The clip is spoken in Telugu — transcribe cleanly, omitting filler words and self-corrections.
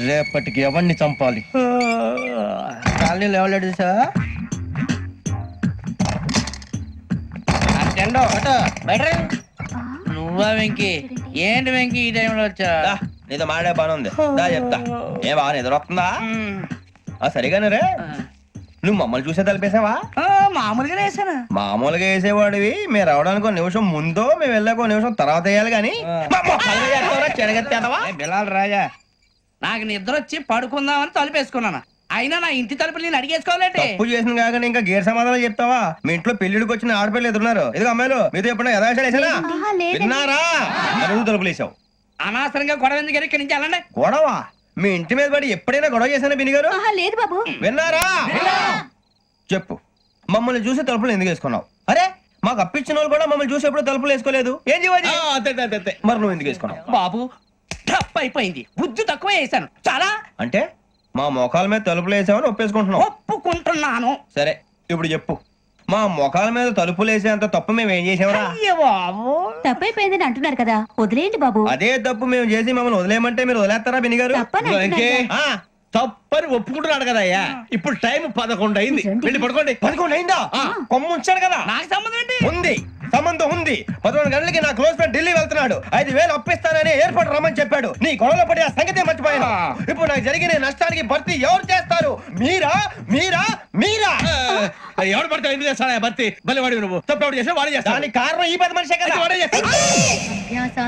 రేపటికి ఎవరిని చంపాలి? కాలనీలో ఎవరు సార్? నువ్వా వెంకీ? ఏంటి వెంకీ ఈ టైంలో వచ్చా? నీతో మాడే పని ఉంది, దా చెప్తా. ఏ బాగా నిద్రొస్తుందా? సరిగానే రే, నువ్వు మమ్మల్ని చూసే తలిపేసావా? మామూలుగానే వేసాను. మామూలుగా వేసేవాడివి, మీరు రావడానికి ఒక నిమిషం ముందో మేము వెళ్ళాక ఒక నిమిషం తర్వాత వేయాలి కానీ బిలాల్ రాజా, నాకు నిద్ర వచ్చి పడుకుందామని తలుపేసుకున్నాను. అయినా నా ఇంటి తలుపులు నేను అడిగేసుకోవాలంటే తప్పు చేసిన కాక ఇంకా గేర్ సమాధానం చెప్తావా? మీ ఇంట్లో పెళ్లిడికి వచ్చిన ఆడపిల్లలు ఎదురున్నారు. ఇదిగో అమ్మాయిలు, మీతో ఎప్పుడైనా యథాశాలు వేసానా? విన్నారా? అడుగు తలుపులు వేసావు. అనవసరంగా గొడవ ఎందుకు ఇక్కడి నుంచి వెళ్ళండి. గొడవ? మీ ఇంటి మీద పడి ఎప్పుడైనా గొడవ చేశానా బిని గారు? లేదు బాబు. విన్నారా? చెప్పు, మమ్మల్ని చూసి తలుపులు ఎందుకు వేసుకున్నావు? అరే మాకు అప్పించిన వాళ్ళు కూడా మమ్మల్ని చూసి ఎప్పుడు తలుపులు వేసుకోలేదు. ఏం చేయాలి? మరి నువ్వు ఎందుకు వేసుకున్నావు? బాబు తప్పు అయిపోయింది, బుద్ధి తక్కువ వేసాను చాలా. అంటే మా మొఖాల మీద తలుపులు వేసామని ఒప్పేసుకుంటున్నావు? ఒప్పుకుంటున్నాను. సరే ఇప్పుడు చెప్పు, మా మొఖాల మీద తలుపులు వేసేంత తప్పు మేము ఏం చేసామరా? అయ్యో బాబు, తప్పైపోయిందని అంటున్నారు కదా, వదిలేయండి బాబు. అదే తప్పు మేము చేసి మమ్మల్ని వదిలేయమంటే మీరు వదిలేస్తారా బిని గారు? తప్పని అంటున్నారు కదా. తప్పని ఒప్పుకుంటున్నాడు కదా అయ్యా. ఇప్పుడు టైం 11 అయింది, వెళ్ళి పడుకోండి. 11 అయిందా? కొమ్ము ఉంచాడు కదా. నాకు సంబంధం ఏంటి? ఉంది, సంబంధం ఉంది. 11 గంటలకి నా క్లోజ్ ఫ్రెండ్ ఢిల్లీ వెళ్తున్నాడు. 5,000 అప్పిస్తానని ఎయిర్పోర్ట్ రమ్మని చెప్పాడు. నీ గొడవలో పడి ఆ సంగతే మర్చిపోయాను. ఇప్పుడు నాకు జరిగిన నష్టానికి భర్తీ ఎవరు చేస్తారు? మీరా మీరా మీరా? ఎవడు పడితే ఎందుకు చేస్తాడా భర్తీ? మళ్ళీ వాడి నువ్వు తప్పు ఎవడు చేసా వాడే చేస్తా. దానికి కారణం ఈ 10 మనిషే కదా. వాడే చేస్తా.